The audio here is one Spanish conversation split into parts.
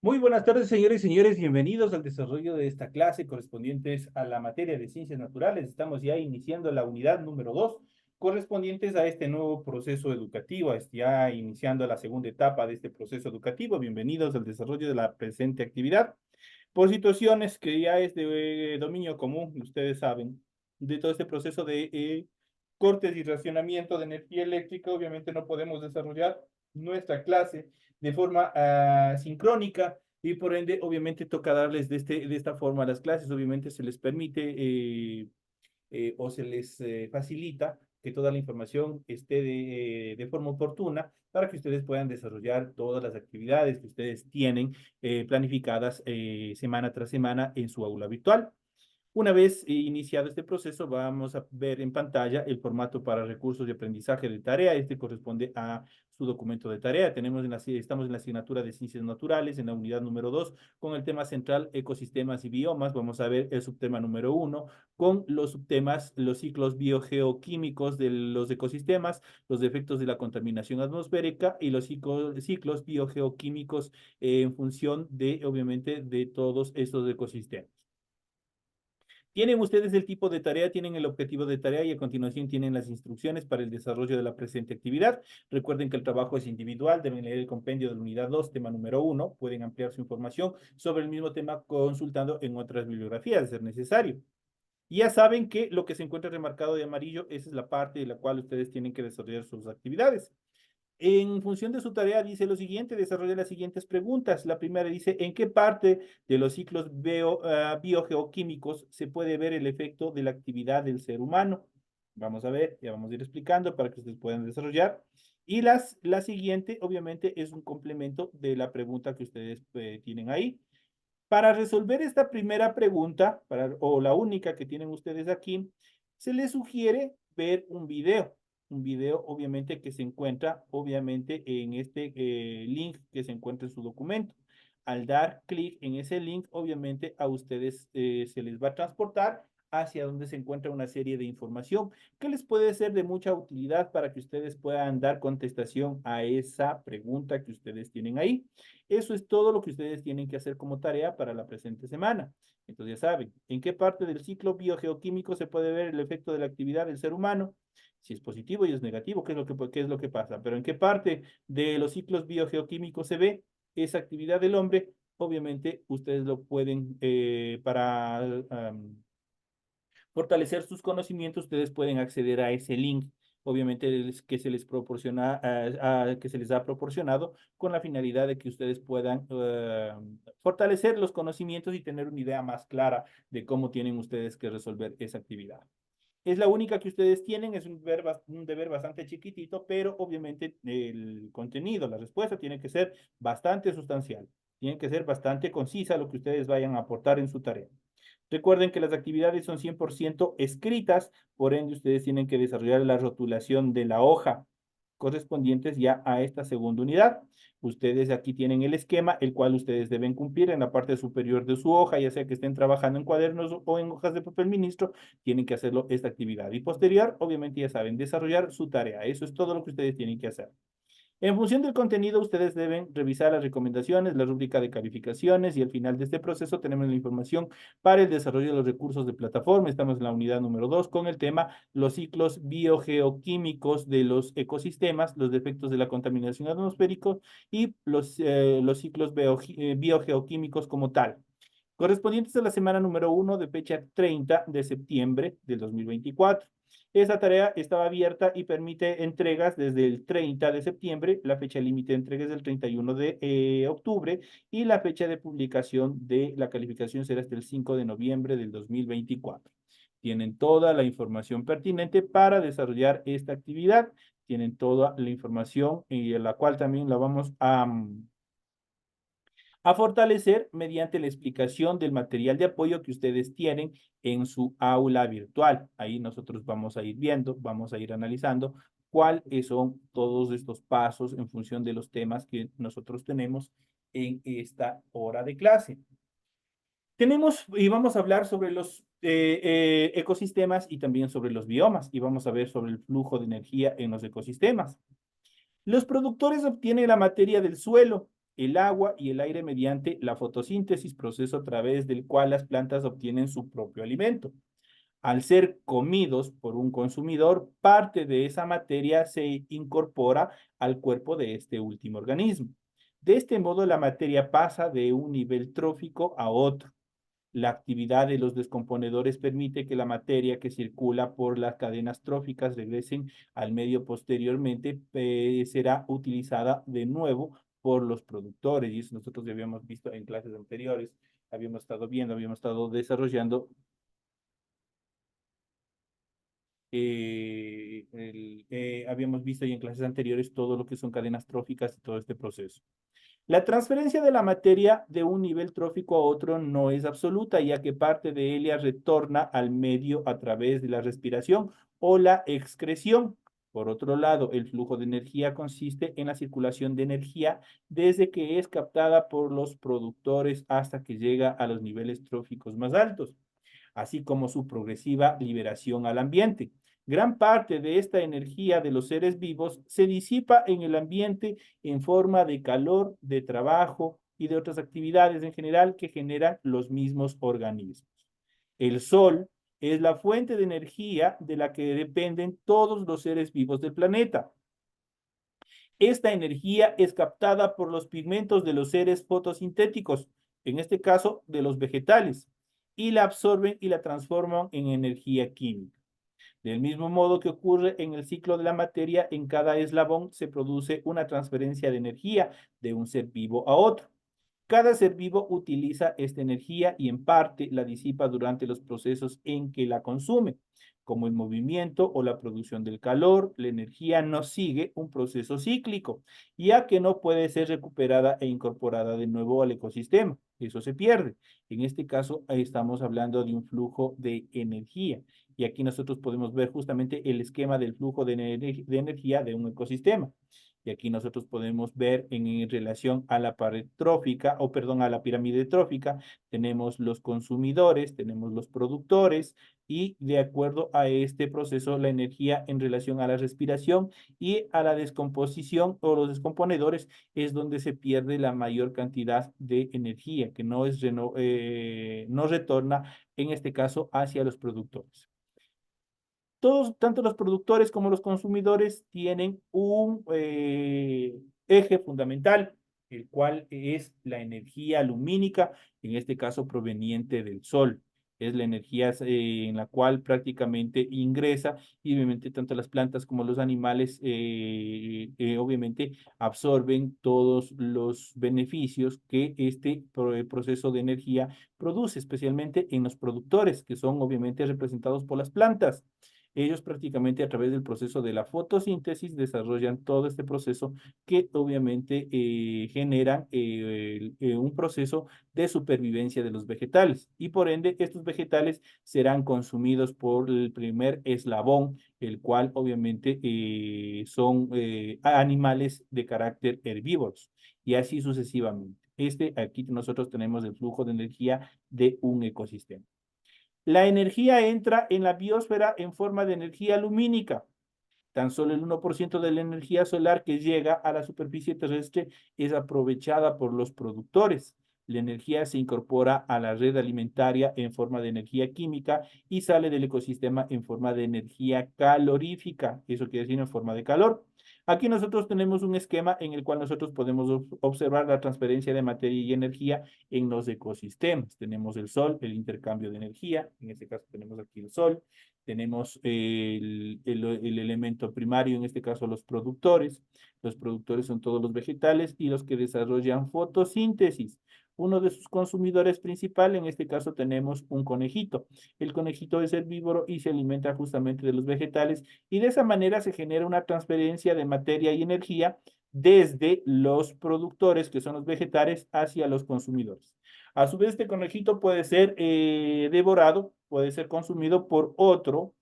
Muy buenas tardes, señores y señores. Bienvenidos al desarrollo de esta clase correspondientes a la materia de ciencias naturales. Estamos ya iniciando la unidad número 2, correspondientes a este nuevo proceso educativo. Ya iniciando la segunda etapa de este proceso educativo. Bienvenidos al desarrollo de la presente actividad. Por situaciones que ya es de dominio común, ustedes saben, de todo este proceso de cortes y racionamiento de energía eléctrica, obviamente no podemos desarrollar nuestra clase de forma sincrónica y por ende, obviamente, toca darles de esta forma a las clases. Obviamente se les permite o se les facilita que toda la información esté de forma oportuna para que ustedes puedan desarrollar todas las actividades que ustedes tienen planificadas semana tras semana en su aula virtual. Una vez iniciado este proceso, vamos a ver en pantalla el formato para recursos de aprendizaje de tarea. Este corresponde a su documento de tarea. Estamos en la asignatura de Ciencias Naturales, en la unidad número 2, con el tema central Ecosistemas y Biomas. Vamos a ver el subtema número 1, con los subtemas, los ciclos biogeoquímicos de los ecosistemas, los efectos de la contaminación atmosférica y los ciclos biogeoquímicos en función de, obviamente, de todos estos ecosistemas. Tienen ustedes el tipo de tarea, tienen el objetivo de tarea y a continuación tienen las instrucciones para el desarrollo de la presente actividad. Recuerden que el trabajo es individual, deben leer el compendio de la unidad 2, tema número 1. Pueden ampliar su información sobre el mismo tema consultando en otras bibliografías, de ser necesario. Y ya saben que lo que se encuentra remarcado de amarillo, esa es la parte de la cual ustedes tienen que desarrollar sus actividades. En función de su tarea dice lo siguiente, desarrolla las siguientes preguntas. La primera dice, ¿en qué parte de los ciclos biogeoquímicos se puede ver el efecto de la actividad del ser humano? Vamos a ver, ya vamos a ir explicando para que ustedes puedan desarrollar. Y la siguiente, obviamente, es un complemento de la pregunta que ustedes tienen ahí. Para resolver esta primera pregunta, o la única que tienen ustedes aquí, se les sugiere ver un video obviamente que se encuentra obviamente en este link que se encuentra en su documento. Al dar clic en ese link, obviamente a ustedes se les va a transportar hacia donde se encuentra una serie de información que les puede ser de mucha utilidad para que ustedes puedan dar contestación a esa pregunta que ustedes tienen ahí. Eso es todo lo que ustedes tienen que hacer como tarea para la presente semana. Entonces ya saben, ¿en qué parte del ciclo biogeoquímico se puede ver el efecto de la actividad del ser humano? Si es positivo y es negativo, qué es lo que pasa? Pero ¿en qué parte de los ciclos biogeoquímicos se ve esa actividad del hombre? Obviamente ustedes lo pueden, para fortalecer sus conocimientos, ustedes pueden acceder a ese link, obviamente que se les proporciona, que se les ha proporcionado con la finalidad de que ustedes puedan fortalecer los conocimientos y tener una idea más clara de cómo tienen ustedes que resolver esa actividad. Es la única que ustedes tienen, es un deber bastante chiquitito, pero obviamente el contenido, la respuesta tiene que ser bastante sustancial, tiene que ser bastante concisa lo que ustedes vayan a aportar en su tarea. Recuerden que las actividades son 100% escritas, por ende ustedes tienen que desarrollar la rotulación de la hoja correspondientes ya a esta segunda unidad. Ustedes aquí tienen el esquema, el cual ustedes deben cumplir en la parte superior de su hoja, ya sea que estén trabajando en cuadernos o en hojas de papel ministro, tienen que hacerlo esta actividad. Y posterior, obviamente ya saben, desarrollar su tarea. Eso es todo lo que ustedes tienen que hacer. En función del contenido, ustedes deben revisar las recomendaciones, la rúbrica de calificaciones y al final de este proceso tenemos la información para el desarrollo de los recursos de plataforma. Estamos en la unidad número 2 con el tema los ciclos biogeoquímicos de los ecosistemas, los efectos de la contaminación atmosférica y los ciclos biogeoquímicos como tal correspondientes a la semana número 1 de fecha 30 de septiembre del 2024. Esta tarea estaba abierta y permite entregas desde el 30 de septiembre, la fecha límite de entregas del 31 de octubre y la fecha de publicación de la calificación será hasta el 5 de noviembre del 2024. Tienen toda la información pertinente para desarrollar esta actividad, tienen toda la información y la cual también la vamos a fortalecer mediante la explicación del material de apoyo que ustedes tienen en su aula virtual. Ahí nosotros vamos a ir viendo, vamos a ir analizando cuáles son todos estos pasos en función de los temas que nosotros tenemos en esta hora de clase. Tenemos y vamos a hablar sobre los ecosistemas y también sobre los biomas y vamos a ver sobre el flujo de energía en los ecosistemas. Los productores obtienen la materia del suelo el agua y el aire mediante la fotosíntesis, proceso a través del cual las plantas obtienen su propio alimento. Al ser comidos por un consumidor, parte de esa materia se incorpora al cuerpo de este último organismo. De este modo, la materia pasa de un nivel trófico a otro. La actividad de los descomponedores permite que la materia que circula por las cadenas tróficas regresen al medio posteriormente, será utilizada de nuevo por los productores. Y eso nosotros ya habíamos visto en clases anteriores, habíamos estado viendo, habíamos estado desarrollando habíamos visto ya en clases anteriores todo lo que son cadenas tróficas y todo este proceso. La transferencia de la materia de un nivel trófico a otro no es absoluta, ya que parte de ella retorna al medio a través de la respiración o la excreción. Por otro lado, el flujo de energía consiste en la circulación de energía desde que es captada por los productores hasta que llega a los niveles tróficos más altos, así como su progresiva liberación al ambiente. Gran parte de esta energía de los seres vivos se disipa en el ambiente en forma de calor, de trabajo y de otras actividades en general que generan los mismos organismos. El sol es la fuente de energía de la que dependen todos los seres vivos del planeta. Esta energía es captada por los pigmentos de los seres fotosintéticos, en este caso de los vegetales, y la absorben y la transforman en energía química. Del mismo modo que ocurre en el ciclo de la materia, en cada eslabón se produce una transferencia de energía de un ser vivo a otro. Cada ser vivo utiliza esta energía y en parte la disipa durante los procesos en que la consume, como el movimiento o la producción del calor. La energía no sigue un proceso cíclico, ya que no puede ser recuperada e incorporada de nuevo al ecosistema. Eso se pierde. En este caso, estamos hablando de un flujo de energía. Y aquí nosotros podemos ver justamente el esquema del flujo de energía de un ecosistema. Y aquí nosotros podemos ver en relación a la pared trófica, o perdón, a la pirámide trófica, tenemos los consumidores, tenemos los productores, y de acuerdo a este proceso, la energía en relación a la respiración y a la descomposición o los descomponedores es donde se pierde la mayor cantidad de energía, que no retorna, en este caso, hacia los productores. Todos, tanto los productores como los consumidores, tienen un eje fundamental, el cual es la energía lumínica, en este caso proveniente del sol. Es la energía en la cual prácticamente ingresa y obviamente tanto las plantas como los animales obviamente absorben todos los beneficios que este proceso de energía produce, especialmente en los productores, que son obviamente representados por las plantas. Ellos prácticamente a través del proceso de la fotosíntesis desarrollan todo este proceso que obviamente generan un proceso de supervivencia de los vegetales y por ende estos vegetales serán consumidos por el primer eslabón, el cual obviamente son animales de carácter herbívoros y así sucesivamente. Aquí nosotros tenemos el flujo de energía de un ecosistema. La energía entra en la biosfera en forma de energía lumínica. Tan solo el 1% de la energía solar que llega a la superficie terrestre es aprovechada por los productores. La energía se incorpora a la red alimentaria en forma de energía química y sale del ecosistema en forma de energía calorífica. Eso quiere decir en forma de calor. Aquí nosotros tenemos un esquema en el cual nosotros podemos observar la transferencia de materia y energía en los ecosistemas. Tenemos el sol, el intercambio de energía, en este caso tenemos aquí el sol, tenemos el elemento primario, en este caso los productores. Los productores son todos los vegetales y los que desarrollan fotosíntesis. Uno de sus consumidores principales, en este caso tenemos un conejito. El conejito es herbívoro y se alimenta justamente de los vegetales y de esa manera se genera una transferencia de materia y energía desde los productores, que son los vegetales, hacia los consumidores. A su vez, este conejito puede ser devorado, puede ser consumido por otro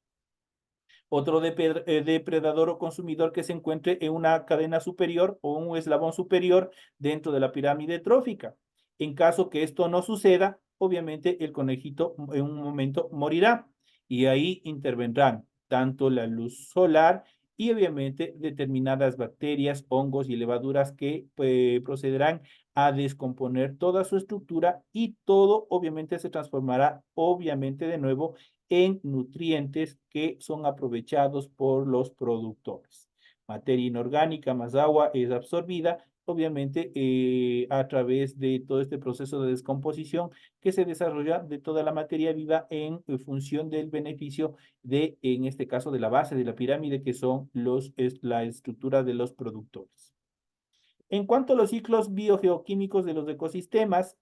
depredador o consumidor que se encuentre en una cadena superior o un eslabón superior dentro de la pirámide trófica. En caso que esto no suceda, obviamente el conejito en un momento morirá y ahí intervendrán tanto la luz solar y obviamente determinadas bacterias, hongos y levaduras que procederán a descomponer toda su estructura y todo obviamente se transformará obviamente de nuevo en nutrientes que son aprovechados por los productores. Materia inorgánica más agua es absorbida obviamente a través de todo este proceso de descomposición que se desarrolla de toda la materia viva en función del beneficio de, en este caso, de la base de la pirámide, que son la estructura de los productores. En cuanto a los ciclos biogeoquímicos de los ecosistemas,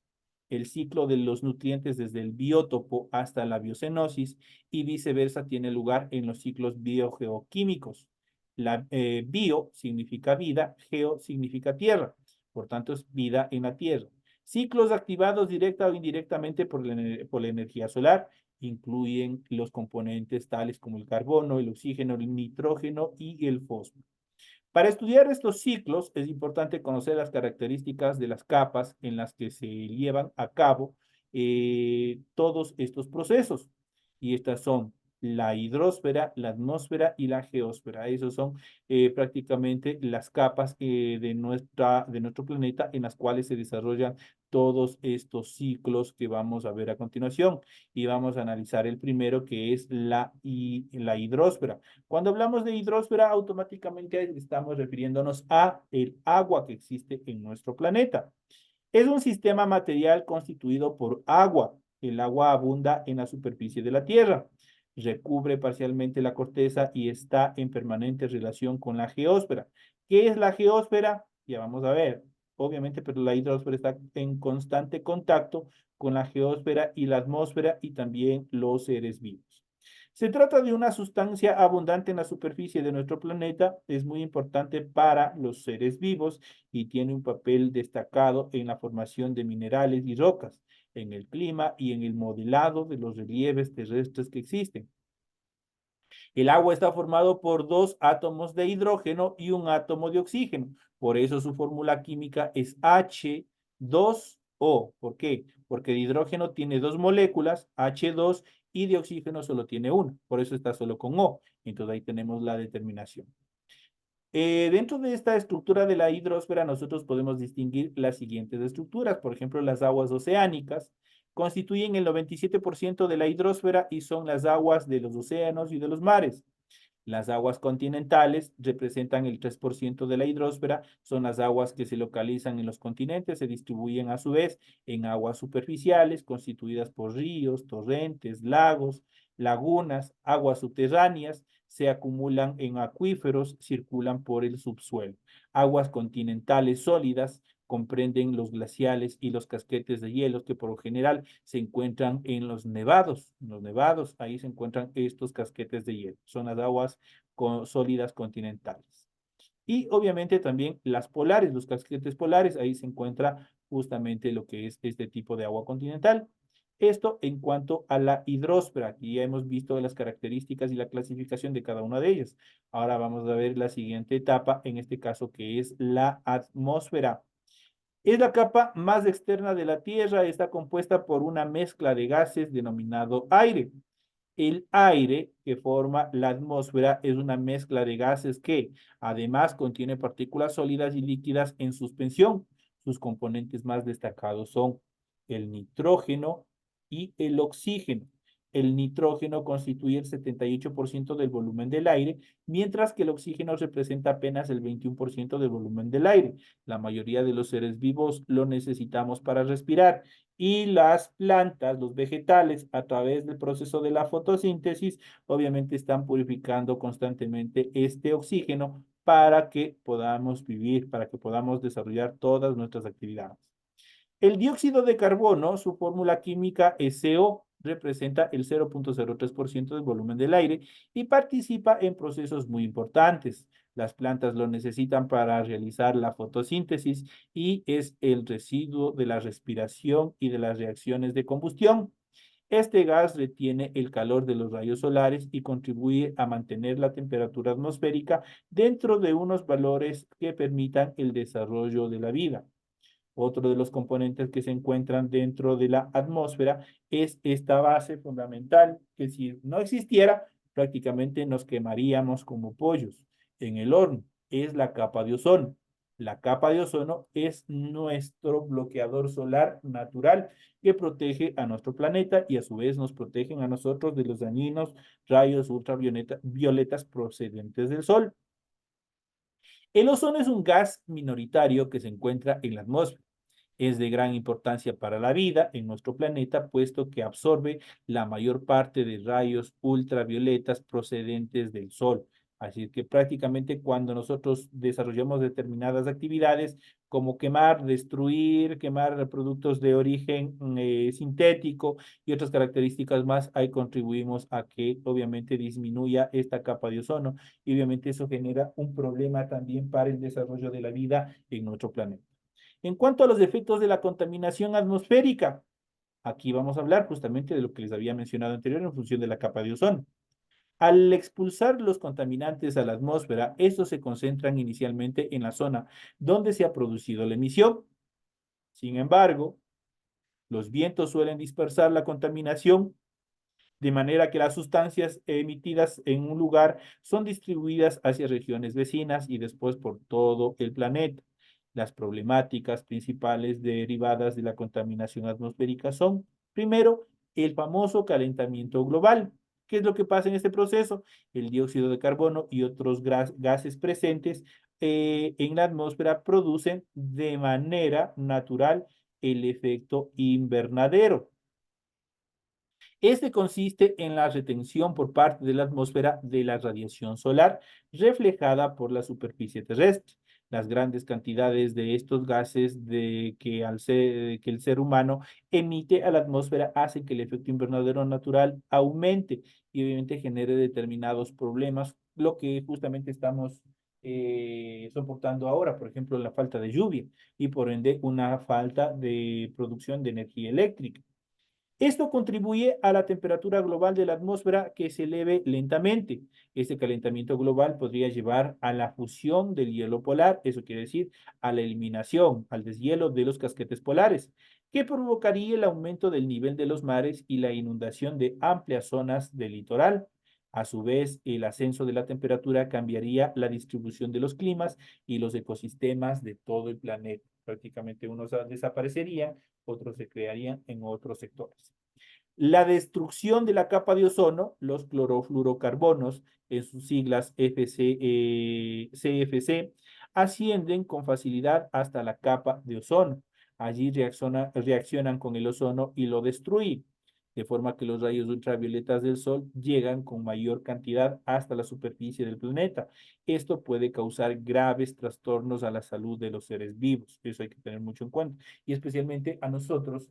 el ciclo de los nutrientes desde el biótopo hasta la biocenosis y viceversa tiene lugar en los ciclos biogeoquímicos. Bio significa vida, geo significa tierra, por tanto es vida en la tierra. Ciclos activados directa o indirectamente por la energía solar incluyen los componentes tales como el carbono, el oxígeno, el nitrógeno y el fósforo. Para estudiar estos ciclos es importante conocer las características de las capas en las que se llevan a cabo todos estos procesos. Y estas son la hidrosfera, la atmósfera y la geósfera. Esas son prácticamente las capas de nuestro planeta en las cuales se desarrollan todos estos ciclos que vamos a ver a continuación. Y vamos a analizar el primero que es la hidrosfera. Cuando hablamos de hidrosfera, automáticamente estamos refiriéndonos a el agua que existe en nuestro planeta. Es un sistema material constituido por agua. El agua abunda en la superficie de la Tierra, recubre parcialmente la corteza y está en permanente relación con la geósfera. ¿Qué es la geósfera? Ya vamos a ver. Obviamente, pero la hidrosfera está en constante contacto con la geósfera y la atmósfera y también los seres vivos. Se trata de una sustancia abundante en la superficie de nuestro planeta, es muy importante para los seres vivos y tiene un papel destacado en la formación de minerales y rocas, en el clima y en el modelado de los relieves terrestres que existen. El agua está formado por dos átomos de hidrógeno y un átomo de oxígeno. Por eso su fórmula química es H2O. ¿Por qué? Porque de hidrógeno tiene dos moléculas, H2, y de oxígeno solo tiene una. Por eso está solo con O. Entonces ahí tenemos la determinación. Dentro de esta estructura de la hidrosfera, nosotros podemos distinguir las siguientes estructuras. Por ejemplo, las aguas oceánicas constituyen el 97% de la hidrosfera y son las aguas de los océanos y de los mares. Las aguas continentales representan el 3% de la hidrosfera, son las aguas que se localizan en los continentes, se distribuyen a su vez en aguas superficiales constituidas por ríos, torrentes, lagos, lagunas, aguas subterráneas, se acumulan en acuíferos, circulan por el subsuelo. Aguas continentales sólidas comprenden los glaciales y los casquetes de hielo que por lo general se encuentran en los nevados. En los nevados, ahí se encuentran estos casquetes de hielo. Son las aguas sólidas continentales. Y obviamente también las polares, los casquetes polares, ahí se encuentra justamente lo que es este tipo de agua continental. Esto en cuanto a la hidrosfera. Aquí ya hemos visto las características y la clasificación de cada una de ellas. Ahora vamos a ver la siguiente etapa, en este caso que es la atmósfera. Es la capa más externa de la Tierra, está compuesta por una mezcla de gases denominado aire. El aire que forma la atmósfera es una mezcla de gases que además contiene partículas sólidas y líquidas en suspensión. Sus componentes más destacados son el nitrógeno y el oxígeno. El nitrógeno constituye el 78% del volumen del aire, mientras que el oxígeno representa apenas el 21% del volumen del aire. La mayoría de los seres vivos lo necesitamos para respirar y las plantas, los vegetales, a través del proceso de la fotosíntesis, obviamente están purificando constantemente este oxígeno para que podamos vivir, para que podamos desarrollar todas nuestras actividades. El dióxido de carbono, su fórmula química es CO, representa el 0,03% del volumen del aire y participa en procesos muy importantes. Las plantas lo necesitan para realizar la fotosíntesis y es el residuo de la respiración y de las reacciones de combustión. Este gas retiene el calor de los rayos solares y contribuye a mantener la temperatura atmosférica dentro de unos valores que permitan el desarrollo de la vida. Otro de los componentes que se encuentran dentro de la atmósfera es esta base fundamental que si no existiera, prácticamente nos quemaríamos como pollos. en el horno es la capa de ozono. La capa de ozono es nuestro bloqueador solar natural que protege a nuestro planeta y a su vez nos protegen a nosotros de los dañinos rayos ultravioletas procedentes del sol. El ozono es un gas minoritario que se encuentra en la atmósfera. Es de gran importancia para la vida en nuestro planeta, puesto que absorbe la mayor parte de rayos ultravioletas procedentes del sol. Así que prácticamente cuando nosotros desarrollamos determinadas actividades como quemar, destruir, quemar productos de origen sintético y otras características más, ahí contribuimos a que obviamente disminuya esta capa de ozono y obviamente eso genera un problema también para el desarrollo de la vida en nuestro planeta. En cuanto a los efectos de la contaminación atmosférica, aquí vamos a hablar justamente de lo que les había mencionado anterior en función de la capa de ozono. Al expulsar los contaminantes a la atmósfera, estos se concentran inicialmente en la zona donde se ha producido la emisión. Sin embargo, los vientos suelen dispersar la contaminación de manera que las sustancias emitidas en un lugar son distribuidas hacia regiones vecinas y después por todo el planeta. Las problemáticas principales derivadas de la contaminación atmosférica son, primero, el famoso calentamiento global. ¿Qué es lo que pasa en este proceso? El dióxido de carbono y otros gases presentes en la atmósfera producen de manera natural el efecto invernadero. Este consiste en la retención por parte de la atmósfera de la radiación solar reflejada por la superficie terrestre. Las grandes cantidades de estos gases que el ser humano emite a la atmósfera hacen que el efecto invernadero natural aumente y obviamente genere determinados problemas, lo que justamente estamos soportando ahora, por ejemplo, la falta de lluvia y por ende una falta de producción de energía eléctrica. Esto contribuye a la temperatura global de la atmósfera que se eleve lentamente. Este calentamiento global podría llevar a la fusión del hielo polar, eso quiere decir a la eliminación, al deshielo de los casquetes polares, que provocaría el aumento del nivel de los mares y la inundación de amplias zonas del litoral. A su vez, el ascenso de la temperatura cambiaría la distribución de los climas y los ecosistemas de todo el planeta. Prácticamente unos desaparecerían, otros se crearían en otros sectores. La destrucción de la capa de ozono, los clorofluorocarbonos, en sus siglas CFC, ascienden con facilidad hasta la capa de ozono. Allí reaccionan con el ozono y lo destruyen, de forma que los rayos ultravioletas del Sol llegan con mayor cantidad hasta la superficie del planeta. Esto puede causar graves trastornos a la salud de los seres vivos. Eso hay que tener mucho en cuenta. Y especialmente a nosotros,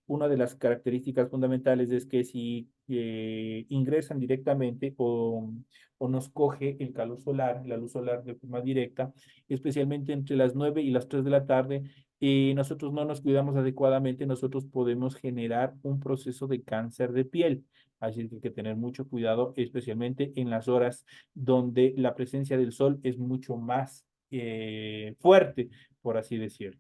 una de las características fundamentales es que si ingresan directamente o nos coge el calor solar, la luz solar de forma directa, especialmente entre las 9 y las 3 de la tarde, y nosotros no nos cuidamos adecuadamente, nosotros podemos generar un proceso de cáncer de piel. Así que hay que tener mucho cuidado, especialmente en las horas donde la presencia del sol es mucho más fuerte, por así decirlo.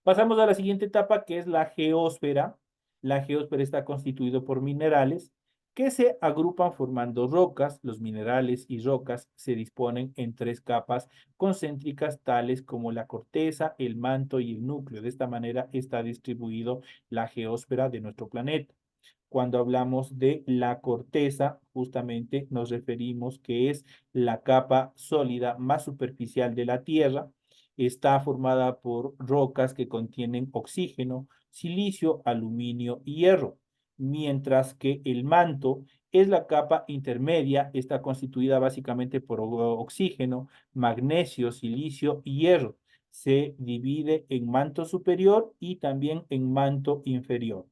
Pasamos a la siguiente etapa, que es la geósfera. La geósfera está constituido por minerales que se agrupan formando rocas. Los minerales y rocas se disponen en tres capas concéntricas, tales como la corteza, el manto y el núcleo. De esta manera está distribuido la geósfera de nuestro planeta. Cuando hablamos de la corteza, justamente nos referimos que es la capa sólida más superficial de la Tierra. Está formada por rocas que contienen oxígeno, silicio, aluminio y hierro, mientras que el manto es la capa intermedia, está constituida básicamente por oxígeno, magnesio, silicio y hierro. Se divide en manto superior y también en manto inferior.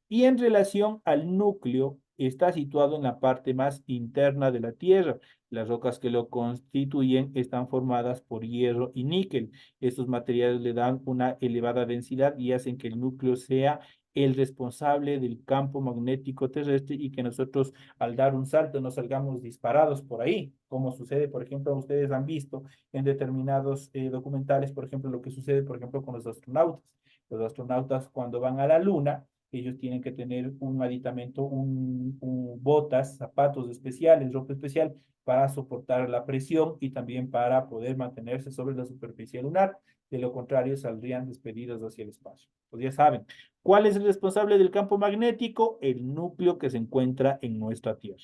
Y en relación al núcleo, está situado en la parte más interna de la Tierra. Las rocas que lo constituyen están formadas por hierro y níquel. Estos materiales le dan una elevada densidad y hacen que el núcleo sea el responsable del campo magnético terrestre y que nosotros al dar un salto no salgamos disparados por ahí, como sucede, por ejemplo, ustedes han visto en determinados documentales, por ejemplo, lo que sucede, por ejemplo, con los astronautas. Los astronautas cuando van a la Luna, ellos tienen que tener un aditamento, botas, zapatos especiales, ropa especial para soportar la presión y también para poder mantenerse sobre la superficie lunar. De lo contrario, saldrían despedidos hacia el espacio. Pues ya saben, ¿cuál es el responsable del campo magnético? El núcleo que se encuentra en nuestra Tierra.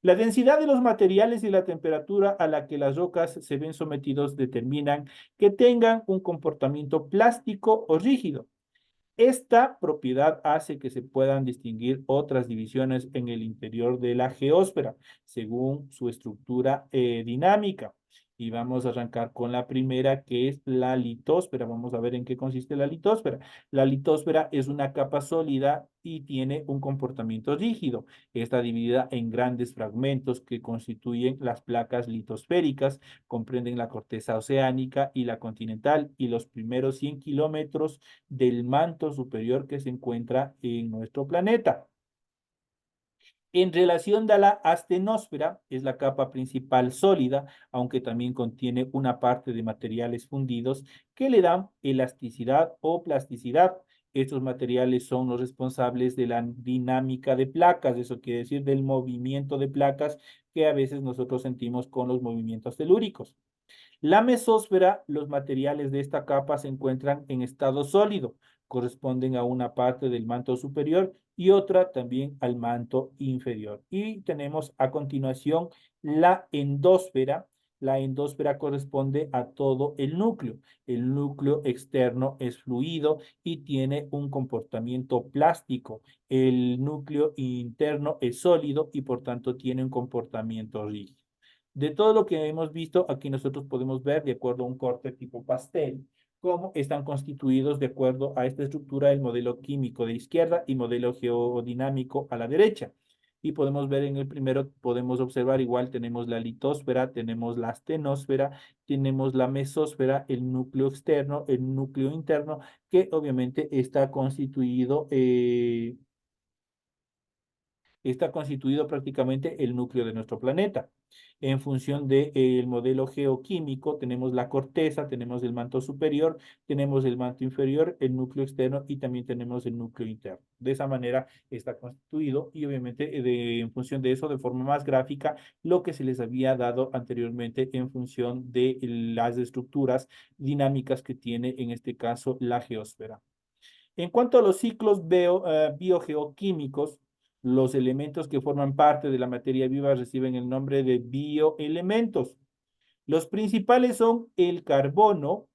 La densidad de los materiales y la temperatura a la que las rocas se ven sometidos determinan que tengan un comportamiento plástico o rígido. Esta propiedad hace que se puedan distinguir otras divisiones en el interior de la geósfera, según su estructura dinámica. Y vamos a arrancar con la primera, que es la litósfera. Vamos a ver en qué consiste la litósfera. La litósfera es una capa sólida y tiene un comportamiento rígido. Está dividida en grandes fragmentos que constituyen las placas litosféricas, comprenden la corteza oceánica y la continental, y los primeros 100 kilómetros del manto superior que se encuentra en nuestro planeta. En relación a la astenosfera, es la capa principal sólida, aunque también contiene una parte de materiales fundidos que le dan elasticidad o plasticidad. Estos materiales son los responsables de la dinámica de placas, eso quiere decir del movimiento de placas que a veces nosotros sentimos con los movimientos telúricos. La mesósfera, los materiales de esta capa se encuentran en estado sólido, corresponden a una parte del manto superior y otra también al manto inferior. Y tenemos a continuación la endósfera. La endósfera corresponde a todo el núcleo. El núcleo externo es fluido y tiene un comportamiento plástico. El núcleo interno es sólido y por tanto tiene un comportamiento rígido. De todo lo que hemos visto, aquí nosotros podemos ver, de acuerdo a un corte tipo pastel, cómo están constituidos de acuerdo a esta estructura el modelo químico de izquierda y modelo geodinámico a la derecha. Y podemos ver en el primero, podemos observar igual, tenemos la litósfera, tenemos la astenosfera, tenemos la mesósfera, el núcleo externo, el núcleo interno, que obviamente está constituido prácticamente el núcleo de nuestro planeta. En función del modelo geoquímico, tenemos la corteza, tenemos el manto superior, tenemos el manto inferior, el núcleo externo y también tenemos el núcleo interno. De esa manera está constituido y obviamente en función de eso, de forma más gráfica, lo que se les había dado anteriormente en función de las estructuras dinámicas que tiene en este caso la geósfera. En cuanto a los ciclos biogeoquímicos, los elementos que forman parte de la materia viva reciben el nombre de bioelementos. Los principales son el carbono,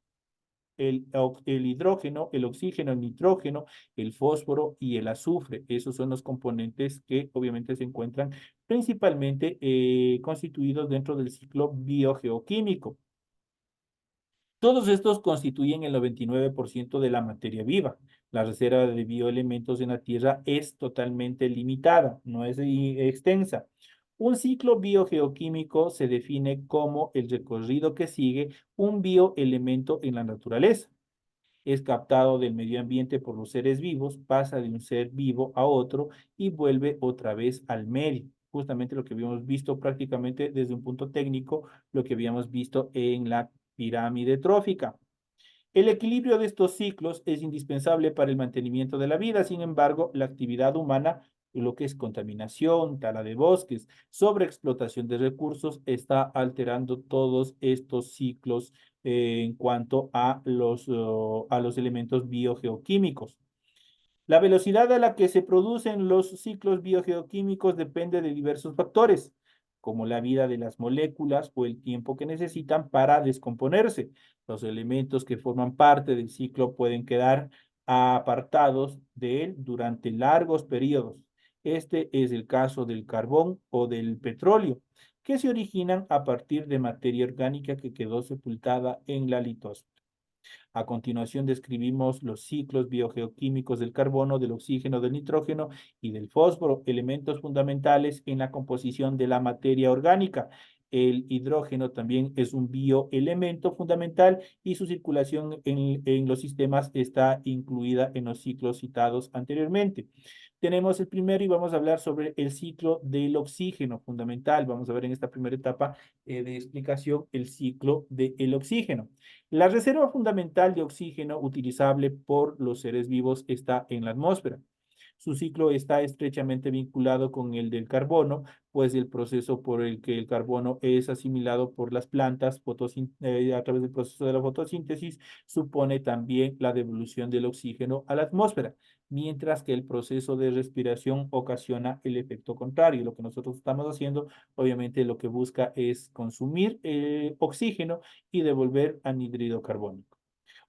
el hidrógeno, el oxígeno, el nitrógeno, el fósforo y el azufre. Esos son los componentes que obviamente se encuentran principalmente constituidos dentro del ciclo biogeoquímico. Todos estos constituyen el 99% de la materia viva. La reserva de bioelementos en la Tierra es totalmente limitada, no es extensa. Un ciclo biogeoquímico se define como el recorrido que sigue un bioelemento en la naturaleza. Es captado del medio ambiente por los seres vivos, pasa de un ser vivo a otro y vuelve otra vez al medio. Justamente lo que habíamos visto prácticamente desde un punto técnico, lo que habíamos visto en la pirámide trófica. El equilibrio de estos ciclos es indispensable para el mantenimiento de la vida. Sin embargo, la actividad humana, lo que es contaminación, tala de bosques, sobreexplotación de recursos, está alterando todos estos ciclos en cuanto a los elementos biogeoquímicos. La velocidad a la que se producen los ciclos biogeoquímicos depende de diversos factores, como la vida de las moléculas o el tiempo que necesitan para descomponerse. Los elementos que forman parte del ciclo pueden quedar apartados de él durante largos periodos. Este es el caso del carbón o del petróleo, que se originan a partir de materia orgánica que quedó sepultada en la litosfera. A continuación describimos los ciclos biogeoquímicos del carbono, del oxígeno, del nitrógeno y del fósforo, elementos fundamentales en la composición de la materia orgánica. El hidrógeno también es un bioelemento fundamental y su circulación en los sistemas está incluida en los ciclos citados anteriormente. Tenemos el primero y vamos a hablar sobre el ciclo del oxígeno fundamental. Vamos a ver en esta primera etapa de explicación el ciclo del oxígeno. La reserva fundamental de oxígeno utilizable por los seres vivos está en la atmósfera. Su ciclo está estrechamente vinculado con el del carbono, pues el proceso por el que el carbono es asimilado por las plantas a través del proceso de la fotosíntesis supone también la devolución del oxígeno a la atmósfera, mientras que el proceso de respiración ocasiona el efecto contrario. Lo que nosotros estamos haciendo, obviamente, lo que busca es consumir oxígeno y devolver anhídrido carbónico.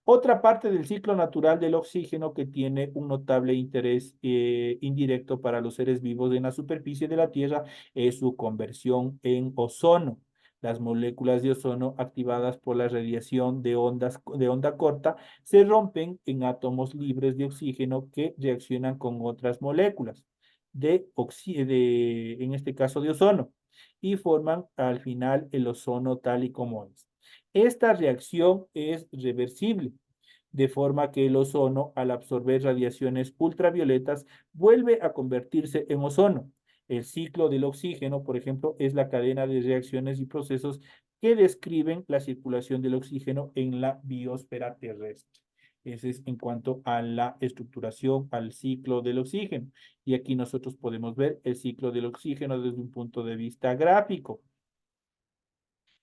Otra parte del ciclo natural del oxígeno que tiene un notable interés indirecto para los seres vivos en la superficie de la Tierra es su conversión en ozono. Las moléculas de ozono activadas por la radiación de onda corta se rompen en átomos libres de oxígeno que reaccionan con otras moléculas en este caso de ozono, y forman al final el ozono tal y como es. Esta reacción es reversible, de forma que el ozono, al absorber radiaciones ultravioletas, vuelve a convertirse en ozono. El ciclo del oxígeno, por ejemplo, es la cadena de reacciones y procesos que describen la circulación del oxígeno en la biosfera terrestre. Ese es en cuanto a la estructuración, al ciclo del oxígeno. Y aquí nosotros podemos ver el ciclo del oxígeno desde un punto de vista gráfico.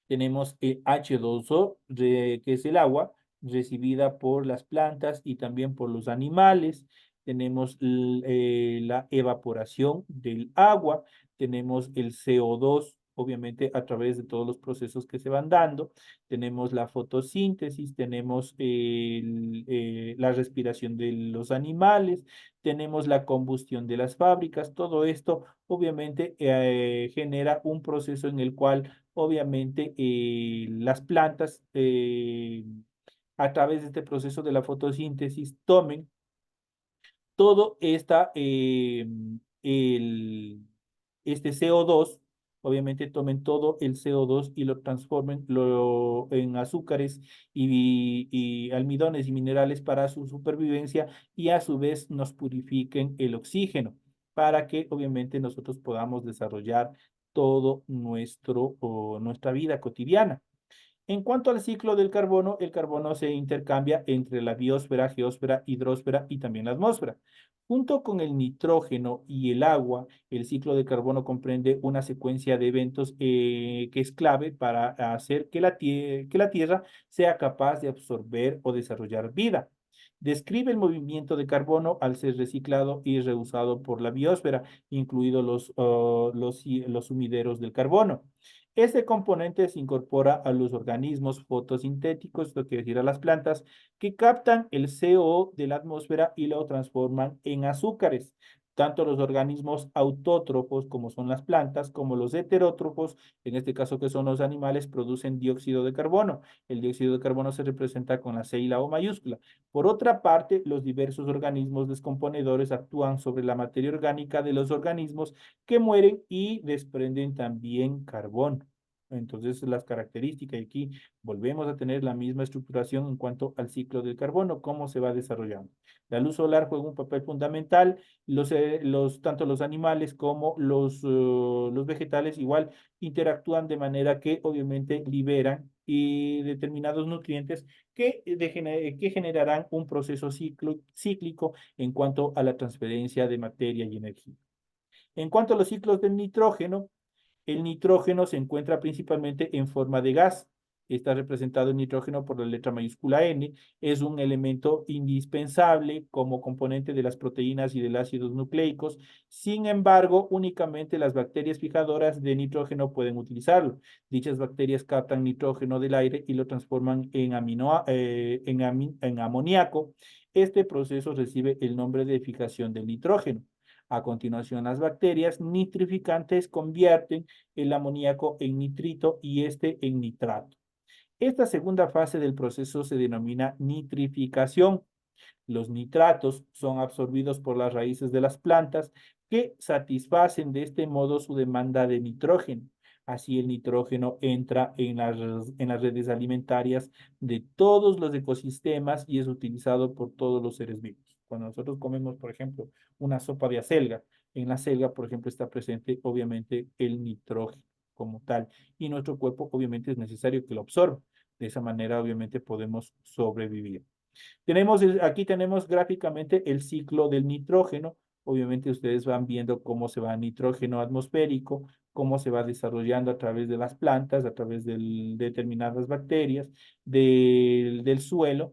Tenemos el H2O, que es el agua recibida por las plantas y también por los animales. Tenemos la evaporación del agua. Tenemos el CO2, obviamente a través de todos los procesos que se van dando. Tenemos la fotosíntesis, tenemos la respiración de los animales, tenemos la combustión de las fábricas. Todo esto obviamente genera un proceso en el cual obviamente las plantas a través de este proceso de la fotosíntesis tomen todo este CO2, obviamente tomen todo el CO2 y lo transformen en azúcares y almidones y minerales para su supervivencia y a su vez nos purifiquen el oxígeno para que obviamente nosotros podamos desarrollar todo nuestra vida cotidiana. En cuanto al ciclo del carbono, el carbono se intercambia entre la biosfera, geósfera, hidrosfera y también la atmósfera. Junto con el nitrógeno y el agua, el ciclo de carbono comprende una secuencia de eventos que es clave para hacer que la Tierra sea capaz de absorber o desarrollar vida. Describe el movimiento de carbono al ser reciclado y reusado por la biosfera, incluidos los sumideros del carbono. Este componente se incorpora a los organismos fotosintéticos, lo que quiere decir a las plantas, que captan el CO de la atmósfera y lo transforman en azúcares. Tanto los organismos autótrofos, como son las plantas, como los heterótrofos, en este caso que son los animales, producen dióxido de carbono. El dióxido de carbono se representa con la C y la O mayúscula. Por otra parte, los diversos organismos descomponedores actúan sobre la materia orgánica de los organismos que mueren y desprenden también carbono. Entonces, las características, y aquí volvemos a tener la misma estructuración en cuanto al ciclo del carbono, cómo se va desarrollando. La luz solar juega un papel fundamental, tanto los animales como los vegetales igual interactúan de manera que obviamente liberan determinados nutrientes que generarán un proceso cíclico en cuanto a la transferencia de materia y energía. En cuanto a los ciclos del nitrógeno, el nitrógeno se encuentra principalmente en forma de gas. Está representado el nitrógeno por la letra mayúscula N. Es un elemento indispensable como componente de las proteínas y de los ácidos nucleicos. Sin embargo, únicamente las bacterias fijadoras de nitrógeno pueden utilizarlo. Dichas bacterias captan nitrógeno del aire y lo transforman en amoníaco. Este proceso recibe el nombre de fijación del nitrógeno. A continuación, las bacterias nitrificantes convierten el amoníaco en nitrito y este en nitrato. Esta segunda fase del proceso se denomina nitrificación. Los nitratos son absorbidos por las raíces de las plantas que satisfacen de este modo su demanda de nitrógeno. Así el nitrógeno entra en las redes alimentarias de todos los ecosistemas y es utilizado por todos los seres vivos. Cuando nosotros comemos, por ejemplo, una sopa de acelga, en la selga, por ejemplo, está presente obviamente el nitrógeno como tal y nuestro cuerpo obviamente es necesario que lo absorba. De esa manera obviamente podemos sobrevivir. Aquí tenemos gráficamente el ciclo del nitrógeno, obviamente ustedes van viendo cómo se va el nitrógeno atmosférico, cómo se va desarrollando a través de las plantas, a través de determinadas bacterias, del suelo,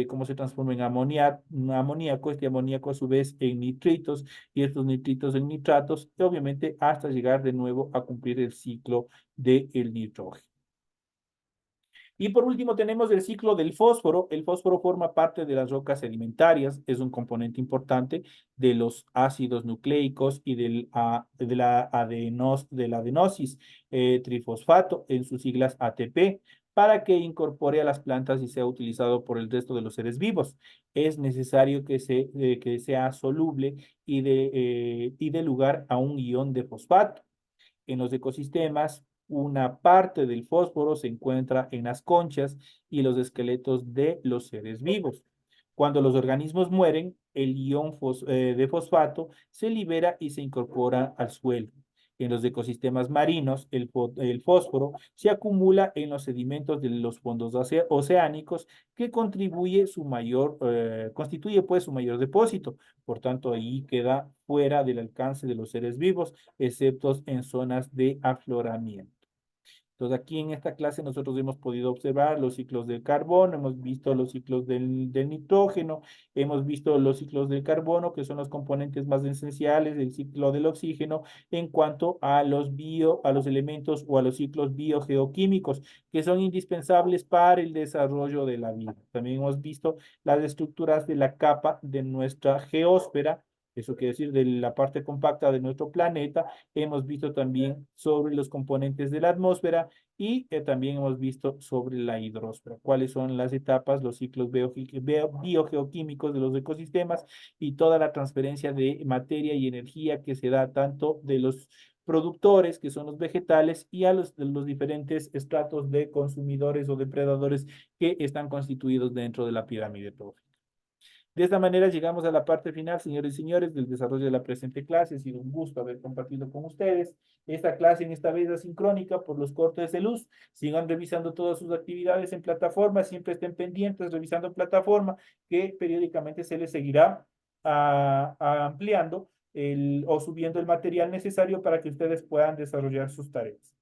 cómo se transforma en amoníaco, este amoníaco a su vez en nitritos y estos nitritos en nitratos, y obviamente hasta llegar de nuevo a cumplir el ciclo del nitrógeno. Y por último tenemos el ciclo del fósforo. El fósforo forma parte de las rocas sedimentarias, es un componente importante de los ácidos nucleicos y de la adenosis trifosfato, en sus siglas ATP, para que incorpore a las plantas y sea utilizado por el resto de los seres vivos. Es necesario que sea soluble y dé lugar a un ion de fosfato. En los ecosistemas, una parte del fósforo se encuentra en las conchas y los esqueletos de los seres vivos. Cuando los organismos mueren, el ion de fosfato se libera y se incorpora al suelo. En los ecosistemas marinos, el fósforo se acumula en los sedimentos de los fondos oceánicos, que constituye pues su mayor depósito. Por tanto, ahí queda fuera del alcance de los seres vivos, excepto en zonas de afloramiento. Entonces, aquí en esta clase nosotros hemos podido observar los ciclos del carbono, hemos visto los ciclos del nitrógeno, hemos visto los ciclos del carbono, que son los componentes más esenciales del ciclo del oxígeno, en cuanto a a los elementos o a los ciclos biogeoquímicos, que son indispensables para el desarrollo de la vida. También hemos visto las estructuras de la capa de nuestra geósfera, eso quiere decir de la parte compacta de nuestro planeta. Hemos visto también sobre los componentes de la atmósfera y también hemos visto sobre la hidrosfera, cuáles son las etapas, los ciclos biogeoquímicos de los ecosistemas y toda la transferencia de materia y energía que se da tanto de los productores, que son los vegetales, y a los diferentes estratos de consumidores o depredadores que están constituidos dentro de la pirámide trófica. De esta manera llegamos a la parte final, señores y señores, del desarrollo de la presente clase. Ha sido un gusto haber compartido con ustedes esta clase, en esta vez asincrónica por los cortes de luz. Sigan revisando todas sus actividades en plataforma, siempre estén pendientes revisando plataforma, que periódicamente se les seguirá ampliando o subiendo el material necesario para que ustedes puedan desarrollar sus tareas.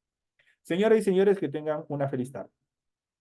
Señoras y señores, que tengan una feliz tarde.